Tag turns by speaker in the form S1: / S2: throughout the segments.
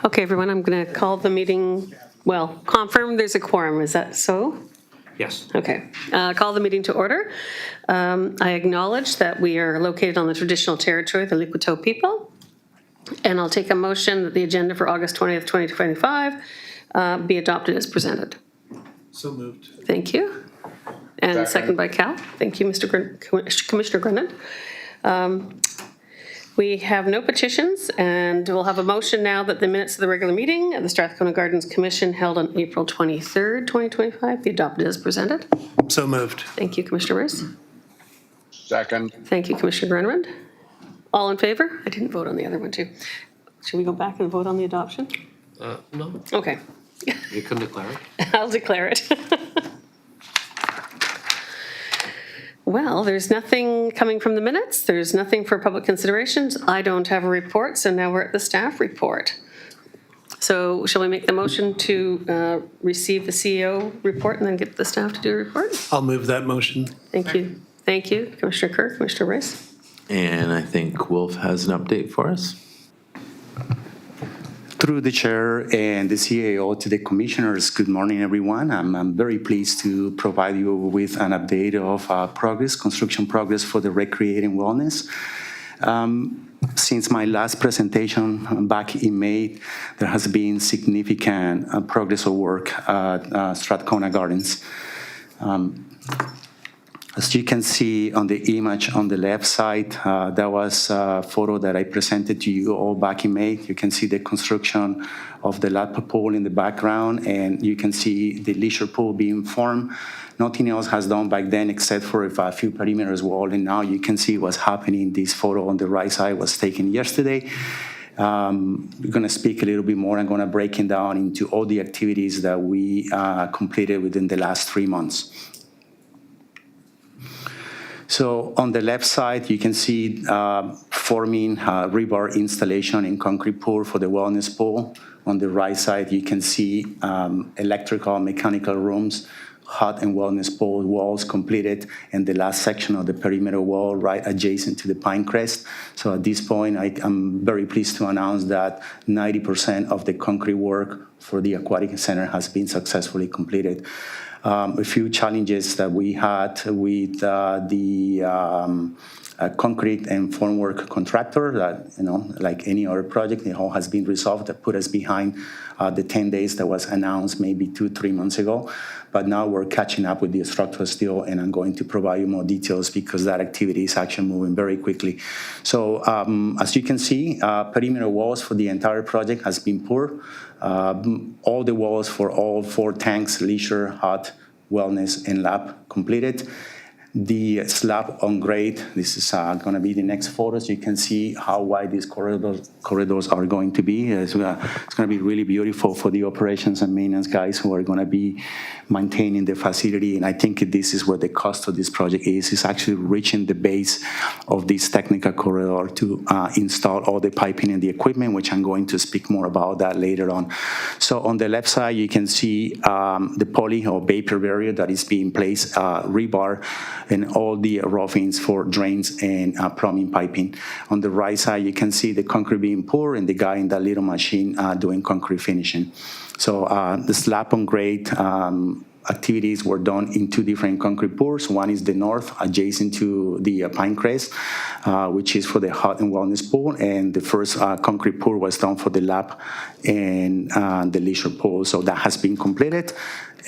S1: Okay, everyone, I'm going to call the meeting, well, confirm there's a quorum. Is that so?
S2: Yes.
S1: Okay. Call the meeting to order. I acknowledge that we are located on the traditional territory of the Likuto people. And I'll take a motion that the agenda for August 20th, 2025 be adopted as presented.
S2: So moved.
S1: Thank you. And second by Cal. Thank you, Commissioner Grennan. We have no petitions, and we'll have a motion now that the minutes of the regular meeting of the Strathcona Gardens Commission held on April 23rd, 2025 be adopted as presented.
S2: So moved.
S1: Thank you, Commissioner Riss.
S3: Second.
S1: Thank you, Commissioner Grennan. All in favor? I didn't vote on the other one, too. Should we go back and vote on the adoption?
S2: No,
S1: Okay.
S2: you couldn't declare it.
S1: I'll declare it. Well, there's nothing coming from the minutes. There's nothing for public considerations. I don't have a report, so now we're at the staff report. So shall we make the motion to receive the CEO report and then get the staff to do a report?
S2: I'll move that motion.
S1: Thank you. Thank you, Commissioner Kirk, Commissioner Rice.
S4: And I think Wolf has an update for us.
S5: Through the chair and the CAO to the commissioners, good morning, everyone. I'm very pleased to provide you with an update of construction progress for the Recreating Wellness. Since my last presentation back in May, there has been significant progress of work at Strathcona Gardens. As you can see on the image on the left side, that was a photo that I presented to you all back in May. You can see the construction of the lap pool in the background, and you can see the leisure pool being formed. Nothing else has done back then except for a few perimeters wall, and now you can see what's happening. This photo on the right side was taken yesterday. We're going to speak a little bit more. I'm going to break it down into all the activities that we completed within the last 3 months. So on the left side, you can see forming rebar installation in concrete pool for the wellness pool. On the right side, you can see electrical, mechanical rooms, hot and wellness pool walls completed, and the last section of the perimeter wall right adjacent to the pine crest. So at this point, I'm very pleased to announce that 90% of the concrete work for the aquatic center has been successfully completed. A few challenges that we had with the concrete and formwork contractor that, like any other project, it all has been resolved. That put us behind the 10 days that was announced maybe 2-3 months ago. But now we're catching up with the structural steel, and I'm going to provide you more details because that activity is actually moving very quickly. So as you can see, perimeter walls for the entire project has been poured. All the walls for all 4 tanks, leisure, hot, wellness, and lab completed. The slab on grade, this is going to be the next photos. You can see how wide these corridors are going to be. It's going to be really beautiful for the operations and maintenance guys who are going to be maintaining the facility. And I think this is where the cost of this project is actually reaching the base of this technical corridor to install all the piping and the equipment, which I'm going to speak more about that later on. So on the left side, you can see the poly or vapor barrier that is being placed, rebar, and all the roughings for drains and plumbing piping. On the right side, you can see the concrete being poured and the guy in that little machine doing concrete finishing. So the slab on grade activities were done in 2 different concrete pours. One is the north, adjacent to the pine crest, which is for the hot and wellness pool. And the first concrete pour was done for the lab and the leisure pool. So that has been completed.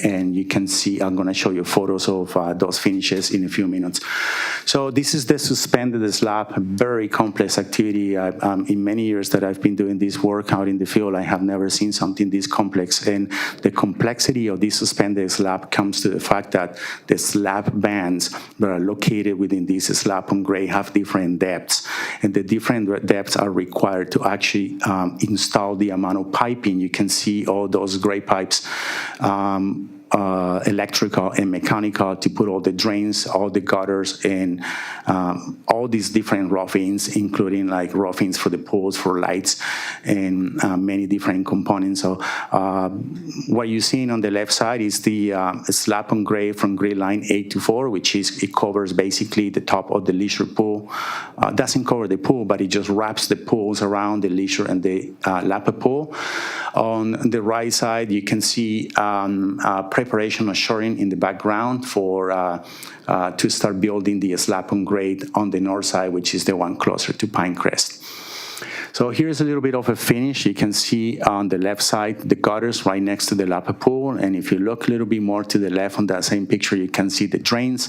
S5: And you can see, I'm going to show you photos of those finishes in a few minutes. So this is the suspended slab, a very complex activity. In many years that I've been doing this work out in the field, I have never seen something this complex. And the complexity of this suspended slab comes to the fact that the slab bands that are located within this slab on grade have different depths. And the different depths are required to actually install the amount of piping. You can see all those gray pipes. Electrical and mechanical to put all the drains, all the gutters, and all these different roughings, including like roughings for the pools, for lights. and many different components. So what you're seeing on the left side is the slab on grade from grade line 8 to 4, which is, it covers basically the top of the leisure pool. Doesn't cover the pool, but it just wraps the pools around the leisure and the lapa pool. On the right side, you can see preparation of shoring in the background for to start building the slab on grade on the north side, which is the one closer to Pinecrest. So here's a little bit of a finish. You can see on the left side the gutters right next to the lapa pool, and if you look a little bit more to the left on that same picture, you can see the drains.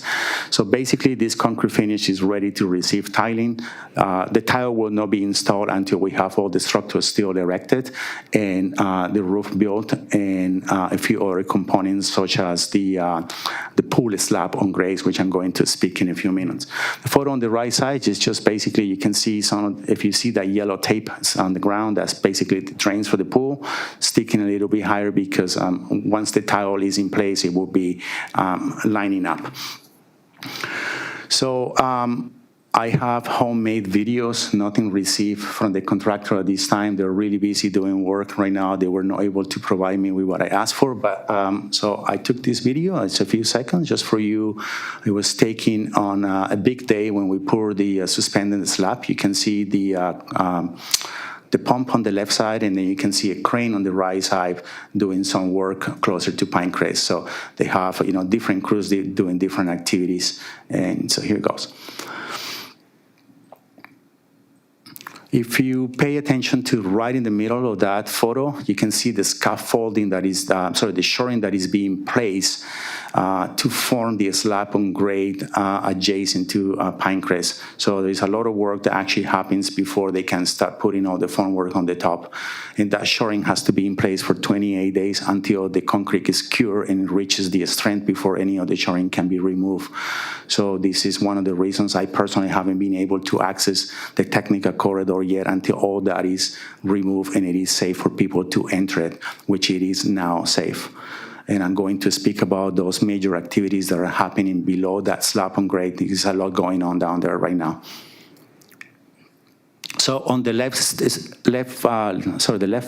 S5: So basically this concrete finish is ready to receive tiling. The tile will not be installed until we have all the structural steel erected and the roof built, and a few other components such as the pool slab on grades, which I'm going to speak in a few minutes. The photo on the right side is just basically, you can see some, if you see that yellow tape on the ground, that's basically the drains for the pool, sticking a little bit higher because once the tile is in place, it will be lining up. So I have homemade videos, nothing received from the contractor at this time. They're really busy doing work right now. They were not able to provide me with what I asked for, but so I took this video. It's a few seconds just for you. It was taken on a big day when we poured the suspended slab. You can see the pump on the left side, and then you can see a crane on the right side doing some work closer to Pinecrest. So they have, different crews doing different activities, and so here it goes. If you pay attention to right in the middle of that photo, you can see the scaffolding that is, the shoring that is being placed to form the slab on grade adjacent to Pinecrest. So there's a lot of work that actually happens before they can start putting all the formwork on the top. And that shoring has to be in place for 28 days until the concrete is cured and reaches the strength before any of the shoring can be removed. So this is one of the reasons I personally haven't been able to access the technical corridor yet until all that is removed and it is safe for people to enter it, which it is now safe. And I'm going to speak about those major activities that are happening below that slab on grade. There's a lot going on down there right now. So on the left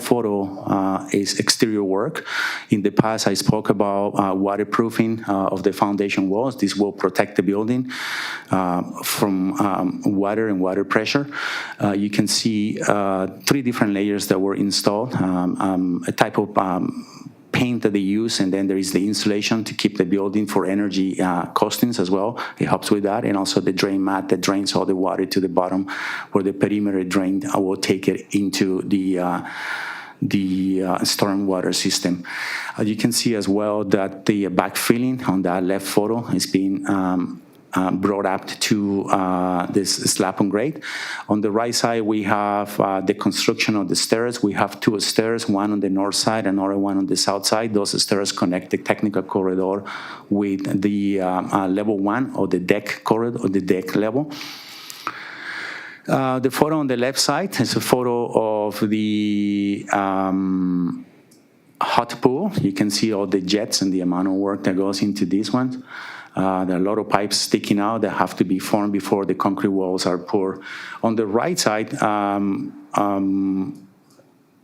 S5: photo is exterior work. In the past, I spoke about waterproofing of the foundation walls. This will protect the building from water and water pressure. You can see 3 different layers that were installed, a type of paint that they use, and then there is the insulation to keep the building for energy costings as well. It helps with that, and also the drain mat that drains all the water to the bottom where the perimeter drain will take it into the storm water system. You can see as well that the backfilling on that left photo is being brought up to this slab on grade. On the right side, we have the construction of the stairs. We have 2 stairs, one on the north side, another one on the south side. Those stairs connect the technical corridor with the level 1 or the deck corridor or the deck level. The photo on the left side is a photo of the hot pool. You can see all the jets and the amount of work that goes into this one. There are a lot of pipes sticking out that have to be formed before the concrete walls are poured. On the right side,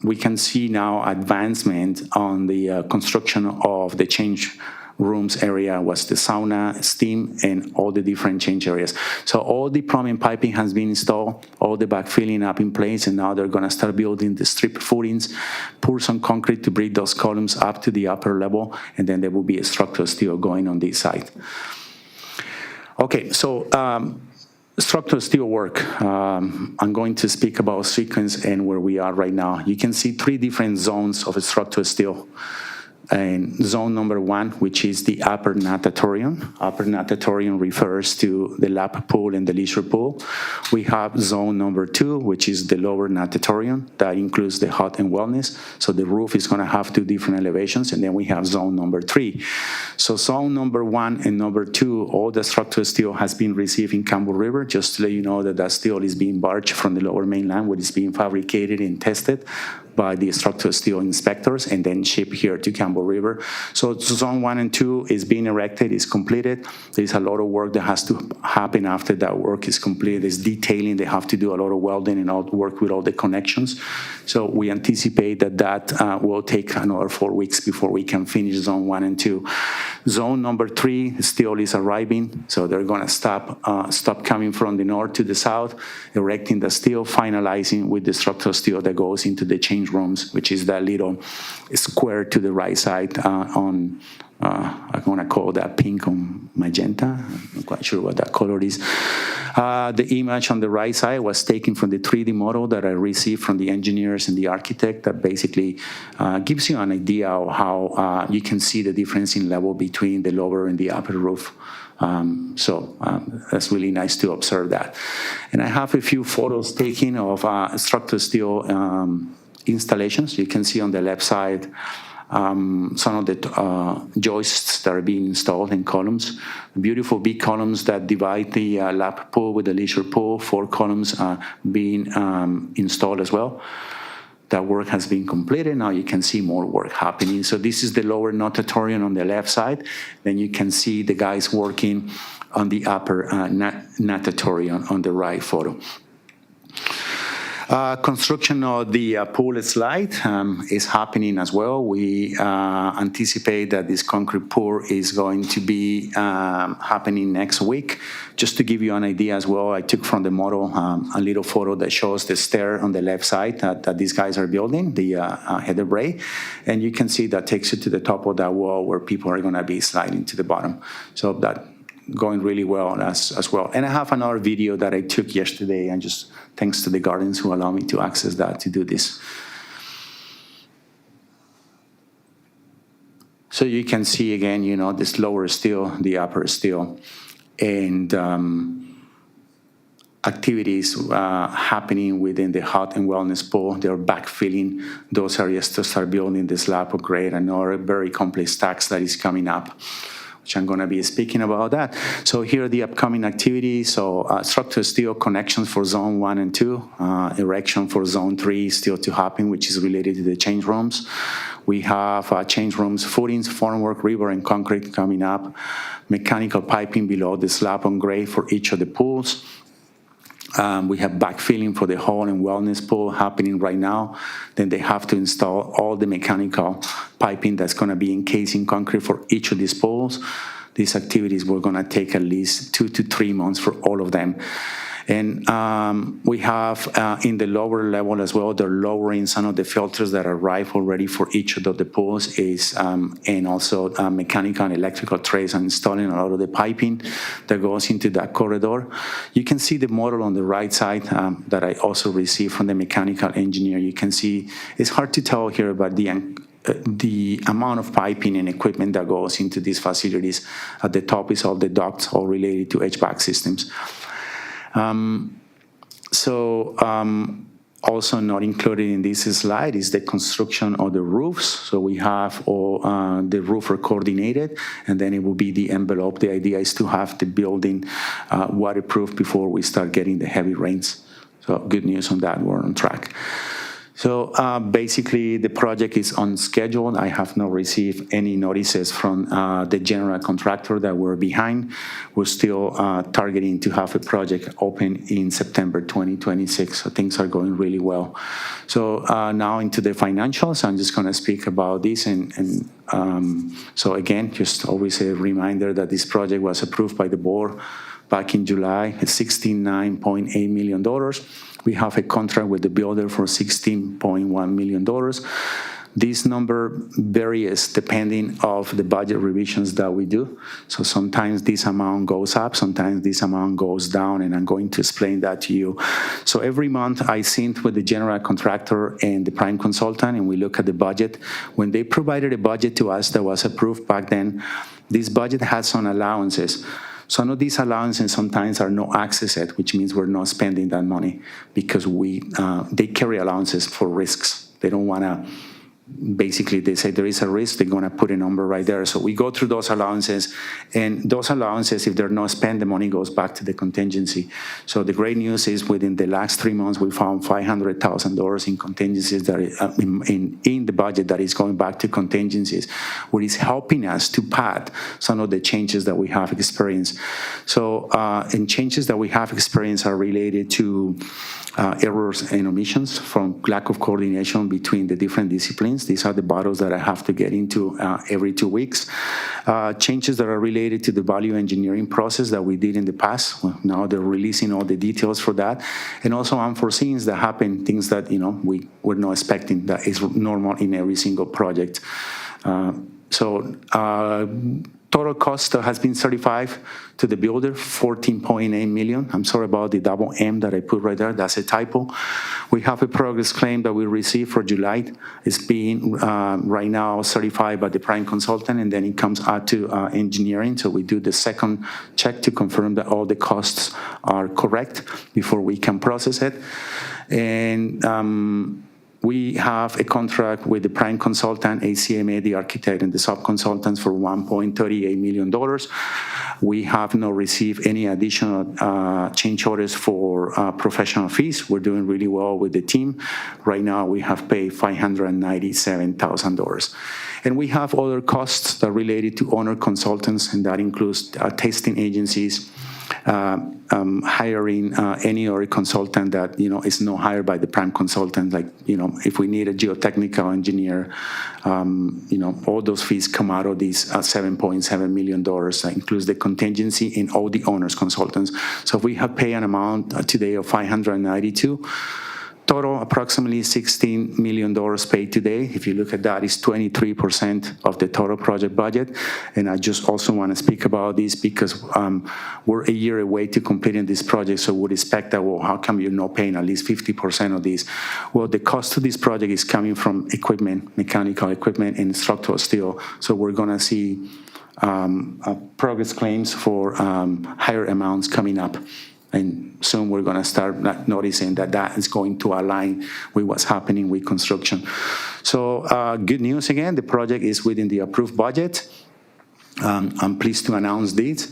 S5: we can see now advancement on the construction of the change rooms area, was the sauna, steam, and all the different change areas. So all the plumbing piping has been installed, all the backfilling up in place, and now they're going to start building the strip footings, pour some concrete to bring those columns up to the upper level, and then there will be a structural steel going on this side. Okay, so structural steel work. I'm going to speak about sequence and where we are right now. You can see 3 different zones of structural steel. And zone number 1, which is the upper natatorium. Upper natatorium refers to the lap pool and the leisure pool. We have zone number 2, which is the lower natatorium. That includes the hot and wellness. So the roof is going to have 2 different elevations. And then we have zone number 3. So zone number 1 and number 2, all the structural steel has been received in Campbell River. Just to let you know that that steel is being barged from the lower mainland, where it's being fabricated and tested by the structural steel inspectors and then shipped here to Campbell River. So zone 1 and 2 is being erected, is completed. There's a lot of work that has to happen after that work is completed. There's detailing, they have to do a lot of welding and all work with all the connections. So we anticipate that will take another 4 weeks before we can finish zone 1 and 2. Zone number 3 still is arriving, so they're gonna stop coming from the north to the south, erecting the steel, finalizing with the structural steel that goes into the change rooms, which is that little square to the right side I'm gonna call that pink or magenta. I'm not quite sure what that color is. The image on the right side was taken from the 3D model that I received from the engineers and the architect that basically gives you an idea of how you can see the difference in level between the lower and the upper roof. That's really nice to observe that. And I have a few photos taken of structural steel installations. You can see on the left side some of the joists that are being installed in columns. Beautiful big columns that divide the lap pool with the leisure pool. 4 columns being installed as well. That work has been completed. Now you can see more work happening. So this is the lower natatorium on the left side. Then you can see the guys working on the upper natatorium on the right photo. Construction of the pool slide is happening as well. We anticipate that this concrete pour is going to be happening next week. Just to give you an idea as well, I took from the model a little photo that shows the stair on the left side that these guys are building, the header bray. And you can see that takes you to the top of that wall where people are going to be sliding to the bottom. So that going really well as well. And I have another video that I took yesterday, and just thanks to the gardens who allow me to access that to do this. So you can see again, this lower steel, the upper steel, and activities happening within the hot and wellness pool. They're backfilling those areas to start building the slab upgrade and other very complex stacks that is coming up, which I'm going to be speaking about that. So here are the upcoming activities. So structural steel connections for zone 1 and 2, erection for zone 3 still to happen, which is related to the change rooms. We have change rooms, footings, formwork, rebar, and concrete coming up, mechanical piping below the slab on grade for each of the pools. We have backfilling for the hall and wellness pool happening right now. Then they have to install all the mechanical piping that's going to be encasing concrete for each of these pools. These activities were going to take at least 2 to 3 months for all of them. And we have in the lower level as well, they're lowering some of the filters that arrive already for each of the pools, and also mechanical and electrical trays, and installing a lot of the piping that goes into that corridor. You can see the model on the right side that I also received from the mechanical engineer. You can see, it's hard to tell here, but the amount of piping and equipment that goes into these facilities. At the top is all the ducts, all related to HVAC systems. Also not included in this slide is the construction of the roofs. So we have all the roofer coordinated, and then it will be the envelope. The idea is to have the building waterproof before we start getting the heavy rains. So good news on that, we're on track. So basically, the project is on schedule. I have not received any notices from the general contractor that we're behind. We're still targeting to have a project open in September 2026. So things are going really well. So now into the financials. I'm just going to speak about this. So again, just always a reminder that this project was approved by the board back in July at $69.8 million. We have a contract with the builder for $16.1 million. This number varies depending of the budget revisions that we do. So sometimes this amount goes up, sometimes this amount goes down, and I'm going to explain that to you. So every month I sync with the general contractor and the prime consultant, and we look at the budget. When they provided a budget to us that was approved back then, this budget has some allowances. Some of these allowances sometimes are no accessed, which means we're not spending that money because they carry allowances for risks. They don't want to basically they say there is a risk, they're going to put a number right there. So we go through those allowances, and those allowances, if they're not spent, the money goes back to the contingency. So the great news is within the last 3 months, we found $500,000 in contingencies that in the budget that is going back to contingencies, which is helping us to pad some of the changes that we have experienced. So and changes that we have experienced are related to errors and omissions from lack of coordination between the different disciplines. These are the battles that I have to get into every 2 weeks. Changes that are related to the value engineering process that we did in the past. Well, now they're releasing all the details for that. And also unforeseens that happen, things that we were not expecting, that is normal in every single project. Total cost has been certified to the builder, $14.8 million. I'm sorry about the double M that I put right there. That's a typo. We have a progress claim that we received for July. It's being right now certified by the prime consultant, and then it comes out to engineering. So we do the second check to confirm that all the costs are correct before we can process it. And we have a contract with the prime consultant, ACMA, the architect, and the sub-consultants for $1.38 million. We have not received any additional change orders for professional fees. We're doing really well with the team. Right now, we have paid $597,000. And we have other costs that are related to owner consultants, and that includes testing agencies, hiring any other consultant that is not hired by the prime consultant. Like if we need a geotechnical engineer, all those fees come out of these $7.7 million. That includes the contingency and all the owners consultants. So if we have paid an amount today of $592. Total, approximately $16 million paid today. If you look at that, it's 23% of the total project budget. And I just also want to speak about this because we're a year away to completing this project, so we'd expect that, well, how come you're not paying at least 50% of this? Well, the cost of this project is coming from equipment, mechanical equipment, and structural steel. So we're going to see progress claims for higher amounts coming up. And soon we're going to start noticing that is going to align with what's happening with construction. So good news again, the project is within the approved budget. I'm pleased to announce this.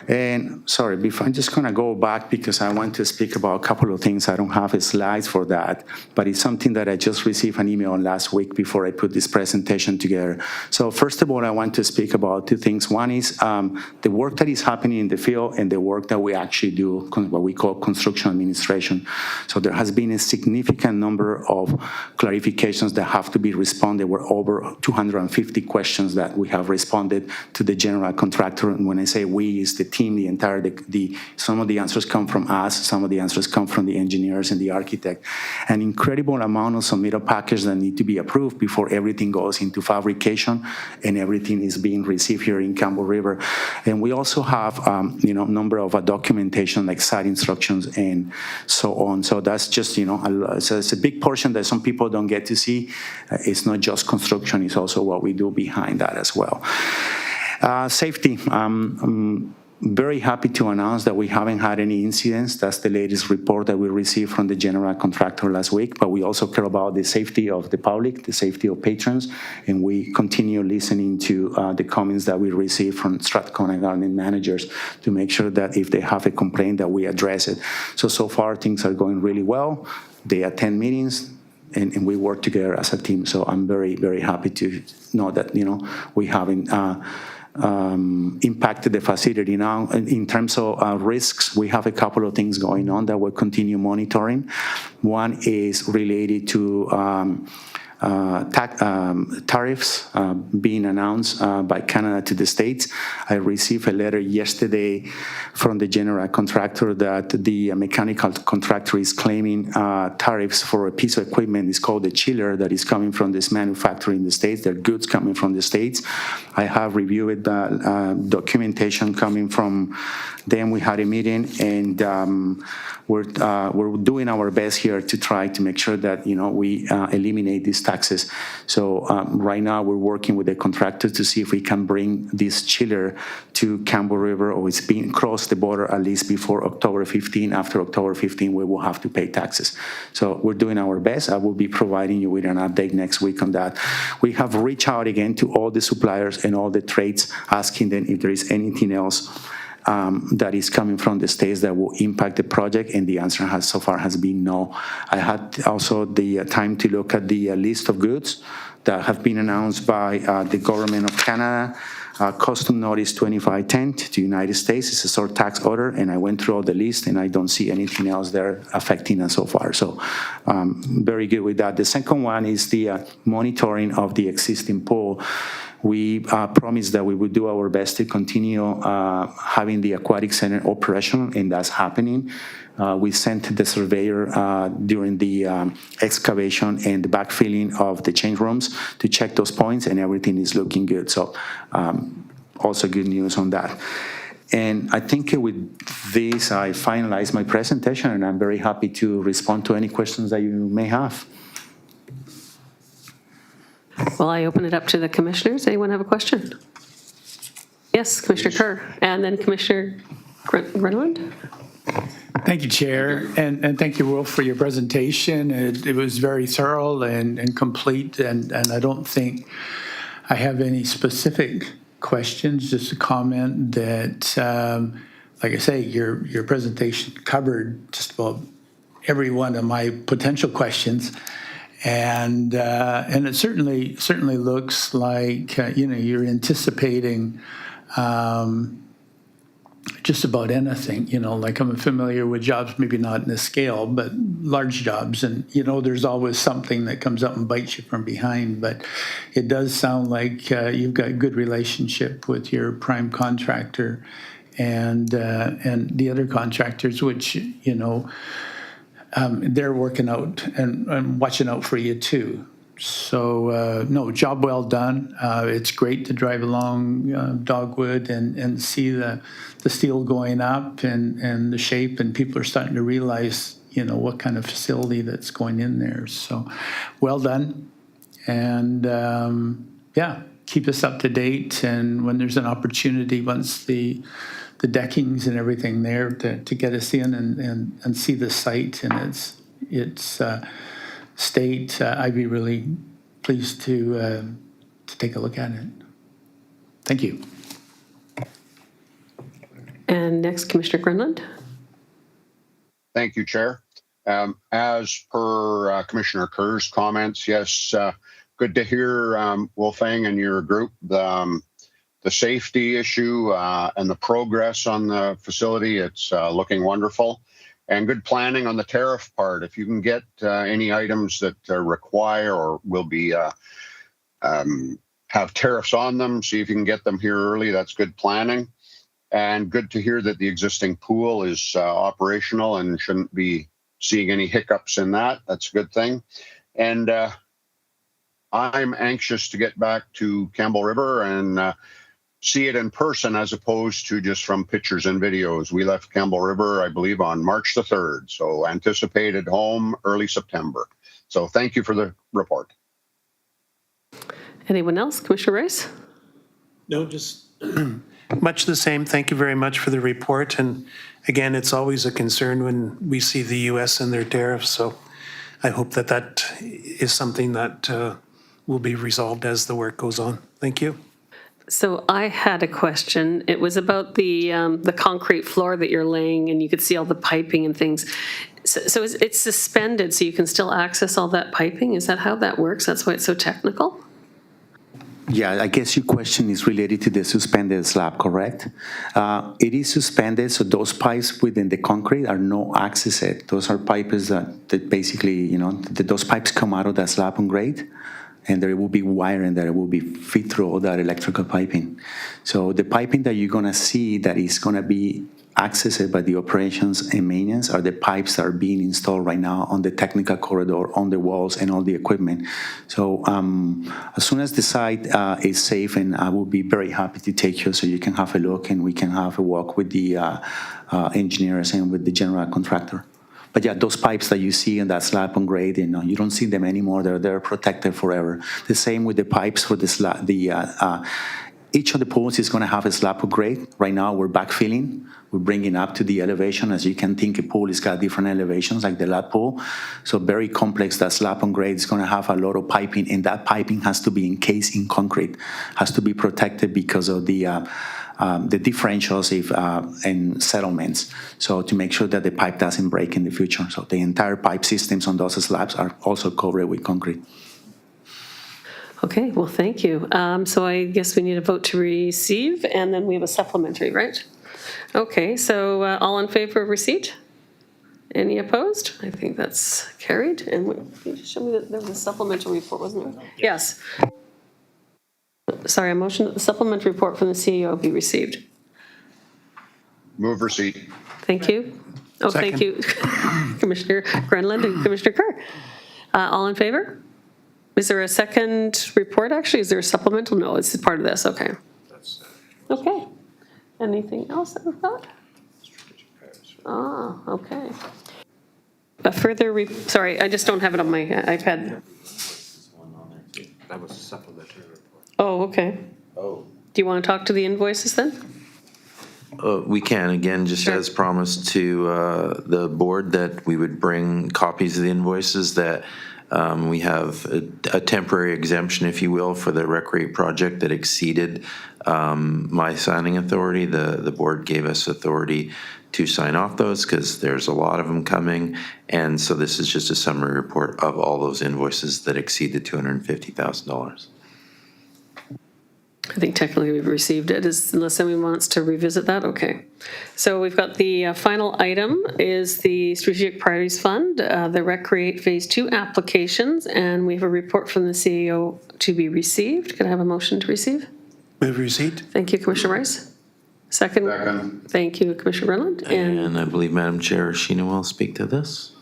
S5: And sorry, I'm just going to go back because I want to speak about a couple of things. I don't have slides for that, but it's something that I just received an email on last week before I put this presentation together. So first of all, I want to speak about two things. One is the work that is happening in the field and the work that we actually do, what we call construction administration. So there has been a significant number of clarifications that have to be responded. We're over 250 questions that we have responded to the general contractor. And when I say we, it's the team, some of the answers come from us, some of the answers come from the engineers and the architect. An incredible amount of submittal packages that need to be approved before everything goes into fabrication and everything is being received here in Campbell River. And we also have, number of documentation like site instructions and so on. So that's just, so it's a big portion that some people don't get to see. It's not just construction, it's also what we do behind that as well. Safety. Very happy to announce that we haven't had any incidents. That's the latest report that we received from the general contractor last week, but we also care about the safety of the public, the safety of patrons, and we continue listening to the comments that we receive from Strathcona garden managers to make sure that if they have a complaint that we address it. So far things are going really well. They attend meetings, and we work together as a team. So I'm very, very happy to know that, we haven't impacted the facility. Now, in terms of risks, we have a couple of things going on that we'll continue monitoring. One is related to tariffs being announced by Canada to the States. I received a letter yesterday from the general contractor that the mechanical contractor is claiming tariffs for a piece of equipment. It's called the chiller that is coming from this manufacturer in the States. They're goods coming from the States. I have reviewed the documentation coming from them. We had a meeting, and we're doing our best here to try to make sure that we eliminate these taxes. So right now, we're working with the contractor to see if we can bring this chiller to Campbell River, or it's being crossed the border at least before October 15. After October 15, we will have to pay taxes. So we're doing our best. I will be providing you with an update next week on that. We have reached out again to all the suppliers and all the trades, asking them if there is anything else that is coming from the states that will impact the project, and the answer so far has been no. I had also the time to look at the list of goods that have been announced by the government of Canada. Custom Notice 2510 to the United States is a sort of tax order, and I went through all the list, and I don't see anything else there affecting us so far. So very good with that. The second one is the monitoring of the existing pool. We promised that we would do our best to continue having the aquatic center operational, and that's happening. We sent the surveyor during the excavation and the backfilling of the change rooms to check those points, and everything is looking good. So also good news on that. And I think with this, I finalize my presentation, and I'm very happy to respond to any questions that you may have.
S1: Well, I open it up to the commissioners. Anyone have a question? Yes, Commissioner Kerr, and then Commissioner Grenland.
S6: Thank you, Chair, and thank you, Wolf, for your presentation. It was very thorough and complete, and I don't think I have any specific questions, just a comment that, like I say, your presentation covered just about every one of my potential questions. And it certainly looks like you're anticipating just about anything. Like I'm familiar with jobs, maybe not in this scale, but large jobs, and there's always something that comes up and bites you from behind. But it does sound like you've got a good relationship with your prime contractor and the other contractors, which they're working out and watching out for you too. So no, job well done. It's great to drive along Dogwood and see the steel going up and the shape, and people are starting to realize what kind of facility that's going in there. So well done, and yeah, keep us up to date. And when there's an opportunity, once the deckings and everything there to get us in and see the site and its state, I'd be really pleased to take a look at it. Thank you.
S1: And next, Commissioner Grenland.
S3: Thank you, Chair. As per Commissioner Kerr's comments, yes, good to hear, Wolfgang and your group, the safety issue and the progress on the facility. It's looking wonderful. And good planning on the tariff part. If you can get any items that require or will be have tariffs on them, see if you can get them here early. That's good planning. And good to hear that the existing pool is operational and shouldn't be seeing any hiccups in that. That's a good thing. And I'm anxious to get back to Campbell River and see it in person as opposed to just from pictures and videos. We left Campbell River, I believe, on March the 3rd. So anticipated home early September. So thank you for the report.
S1: Anyone else? Commissioner Rice?
S2: No, just much the same. Thank you very much for the report. And again, it's always a concern when we see the U.S. and their tariffs. So I hope that that is something that will be resolved as the work goes on. Thank you.
S1: So I had a question. It was about the concrete floor that you're laying, and you could see all the piping and things. So it's suspended, so you can still access all that piping? Is that how that works? That's why it's so technical?
S5: Yeah, I guess your question is related to the suspended slab, correct? It is suspended, so those pipes within the concrete are no access it. Those are pipes that basically, those pipes come out of that slab on grade, and there will be wiring that will be feed through all that electrical piping. So the piping that you're gonna see that is gonna be accessed by the operations and maintenance are the pipes that are being installed right now on the technical corridor, on the walls, and all the equipment. So as soon as the site is safe, and I will be very happy to take you so you can have a look and we can have a walk with the engineers and with the general contractor. But yeah, those pipes that you see in that slab on grade, you don't see them anymore. They're protected forever. The same with the pipes for each of the pools is going to have a slab of grade. Right now, we're backfilling. We're bringing up to the elevation. As you can think, a pool has got different elevations, like the lap pool. So very complex. That slab on grade is going to have a lot of piping, and that piping has to be encased in concrete, has to be protected because of the differentials and settlements. So to make sure that the pipe doesn't break in the future. So the entire pipe systems on those slabs are also covered with concrete.
S1: Okay, well, thank you. So I guess we need a vote to receive, and then we have a supplementary, right? Okay, so all in favor of receipt? Any opposed? I think that's carried. And can you just show me that there was a supplementary report, wasn't there? Yes. Sorry, a motion that the supplementary report from the CEO be received.
S3: Move receipt.
S1: Thank you. Oh, thank you, Commissioner Grenland and Commissioner Kerr. All in favor? Is there a second report, actually? Is there a supplemental? No, it's part of this, okay. Okay. Anything else that we've got? Ah, okay. A further, sorry, I just don't have it on my iPad.
S7: That was a supplementary report.
S1: Oh, okay.
S4: Oh.
S1: Do you want to talk to the invoices then?
S4: We can, again, just
S1: Sure.
S4: as promised to the board, that we would bring copies of the invoices, that we have a temporary exemption, if you will, for the Recreate project that exceeded my signing authority. The board gave us authority to sign off those because there's a lot of them coming. And so this is just a summary report of all those invoices that exceed the $250,000.
S1: I think technically we've received it, unless anyone wants to revisit that. Okay. So we've got the final item is the Strategic Priorities Fund, the Recreate Phase 2 applications, and we have a report from the CEO to be received. Can I have a motion to receive?
S2: Move receipt.
S1: Thank you, Commissioner Rice. Second.
S3: Second.
S1: Thank you, Commissioner Renland.
S4: And I believe Madam Chair Sheena will speak to this.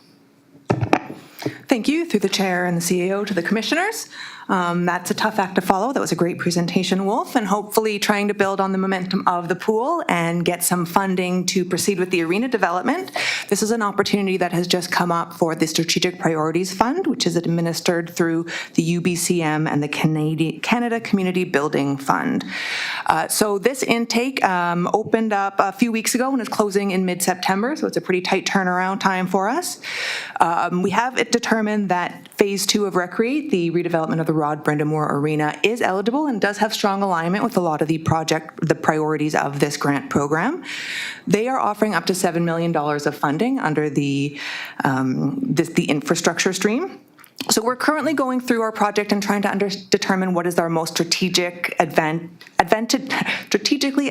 S8: Thank you, through the chair and the CEO, to the commissioners. That's a tough act to follow. That was a great presentation, Wolf, and hopefully trying to build on the momentum of the pool and get some funding to proceed with the arena development. This is an opportunity that has just come up for the Strategic Priorities Fund, which is administered through the UBCM and the Canada Community Building Fund. So this intake opened up a few weeks ago and is closing in mid-September, so it's a pretty tight turnaround time for us. We have it determined that Phase 2 of Recreate, the redevelopment of the Rod Brindamore Arena, is eligible and does have strong alignment with a lot of the priorities of this grant program. They are offering up to $7 million of funding under the infrastructure stream. So we're currently going through our project and trying to determine what is our most strategically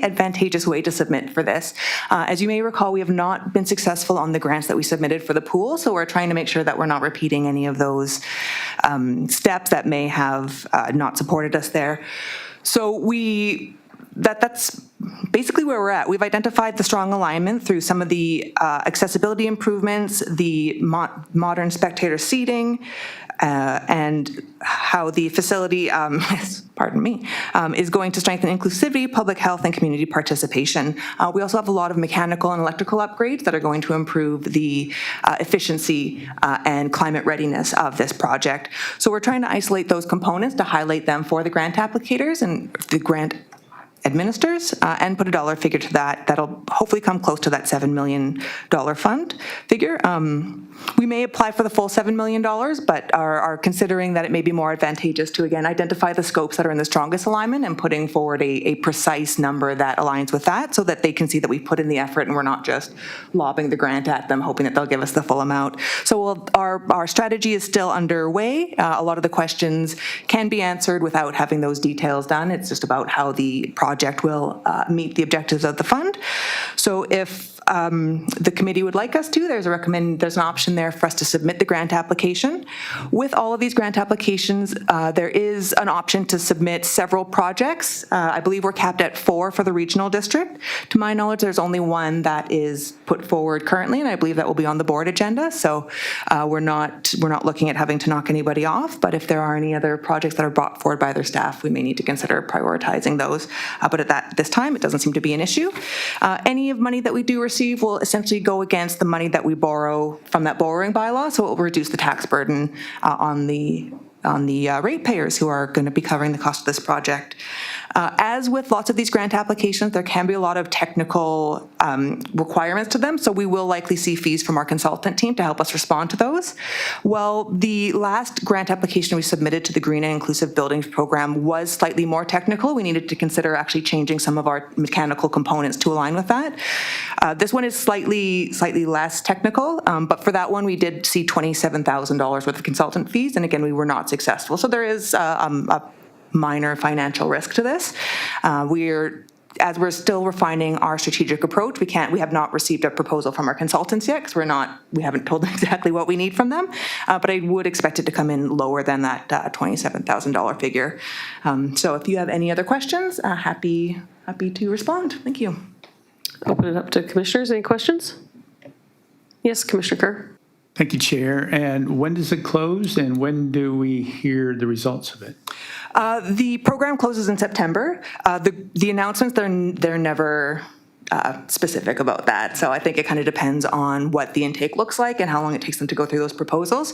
S8: advantageous way to submit for this. As you may recall, we have not been successful on the grants that we submitted for the pool, so we're trying to make sure that we're not repeating any of those steps that may have not supported us there. So that's basically where we're at. We've identified the strong alignment through some of the accessibility improvements, the modern spectator seating, and how the facility, pardon me, is going to strengthen inclusivity, public health, and community participation. We also have a lot of mechanical and electrical upgrades that are going to improve the efficiency and climate readiness of this project. So we're trying to isolate those components to highlight them for the grant applicators and the grant administers and put a dollar figure to that. That'll hopefully come close to that $7 million fund figure. We may apply for the full $7 million, but are considering that it may be more advantageous to, again, identify the scopes that are in the strongest alignment and putting forward a precise number that aligns with that so that they can see that we've put in the effort and we're not just lobbing the grant at them, hoping that they'll give us the full amount. So our strategy is still underway. A lot of the questions can be answered without having those details done. It's just about how the project will meet the objectives of the fund. So if the committee would like us to, there's an option there for us to submit the grant application. With all of these grant applications, there is an option to submit several projects. I believe we're capped at 4 for the regional district. To my knowledge, there's only one that is put forward currently, and I believe that will be on the board agenda. So we're not looking at having to knock anybody off, but if there are any other projects that are brought forward by their staff, we may need to consider prioritizing those. But at this time, it doesn't seem to be an issue. Any of money that we do receive receive will essentially go against the money that we borrow from that borrowing bylaw, so it will reduce the tax burden on the ratepayers who are going to be covering the cost of this project. As with lots of these grant applications, there can be a lot of technical requirements to them, so we will likely see fees from our consultant team to help us respond to those. Well, the last grant application we submitted to the Green and Inclusive Buildings Program was slightly more technical. We needed to consider actually changing some of our mechanical components to align with that. This one is slightly less technical, but for that one we did see $27,000 worth of consultant fees, and again, we were not successful. So there is a minor financial risk to this. As we're still refining our strategic approach, we have not received a proposal from our consultants yet because we haven't told them exactly what we need from them. But I would expect it to come in lower than that $27,000 figure. So if you have any other questions, happy to respond. Thank you.
S1: Open it up to commissioners. Any questions? Yes, Commissioner Kerr.
S6: Thank you, Chair. And when does it close, and when do we hear the results of it?
S8: The program closes in September. The announcements, they're never specific about that. So I think it kind of depends on what the intake looks like and how long it takes them to go through those proposals.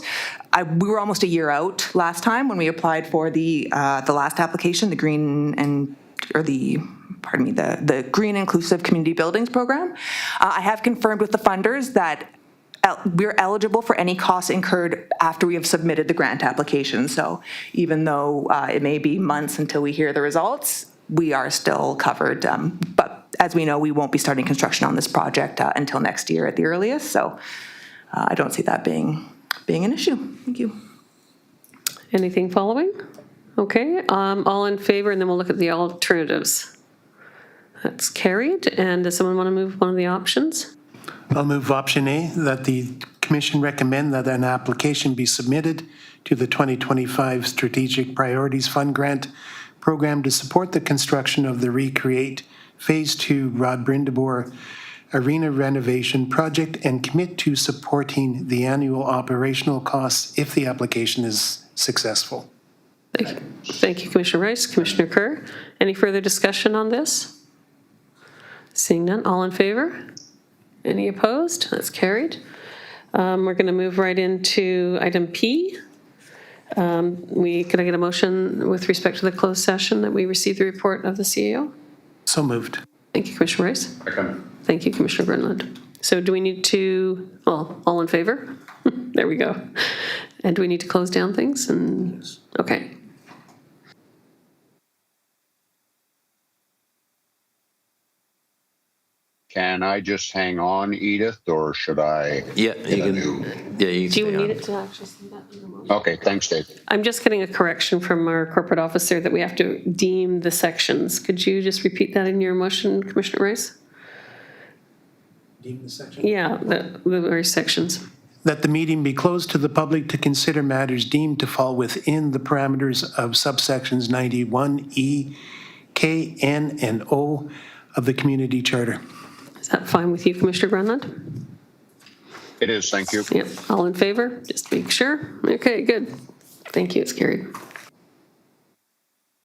S8: We were almost a year out last time when we applied for the last application, the Green Inclusive Community Buildings Program. I have confirmed with the funders that we're eligible for any costs incurred after we have submitted the grant application. So even though it may be months until we hear the results, we are still covered. But as we know, we won't be starting construction on this project until next year at the earliest. So I don't see that being an issue. Thank you.
S1: Anything following? Okay, all in favor, and then we'll look at the alternatives. That's carried. And does someone want to move one of the options?
S2: I'll move option A, that the Commission recommend that an application be submitted to the 2025 Strategic Priorities Fund Grant Program to support the construction of the Recreate Phase 2 Rod Brindabor Arena renovation project and commit to supporting the annual operational costs if the application is successful.
S1: Thank you, Commissioner Rice. Commissioner Kerr, any further discussion on this? Seeing none, all in favor? Any opposed? That's carried. We're going to move right into item P. Could I get a motion with respect to the closed session that we receive the report of the CAO?
S2: So moved.
S1: Thank you, Commissioner Rice. Thank you, Commissioner Grenland. So do we need to, all in favor? There we go. And do we need to close down things? Yes. Okay.
S3: Can I just hang on, Edith, or should I?
S4: Yeah, you can. Yeah, you can.
S1: Do you
S4: stay
S1: need
S4: on.
S1: it to actually see that in the motion?
S3: Okay, thanks, Dave.
S1: I'm just getting a correction from our corporate officer that we have to deem the sections. Could you just repeat that in your motion, Commissioner Rice?
S2: Deem the section?
S1: Yeah, the various sections.
S2: That the meeting be closed to the public to consider matters deemed to fall within the parameters of subsections 91E, K, N, and O of the Community Charter.
S1: Is that fine with you, Commissioner Grenland?
S3: It is, thank you.
S1: Yep, all in favor? Just to make sure. Okay, good. Thank you, it's carried.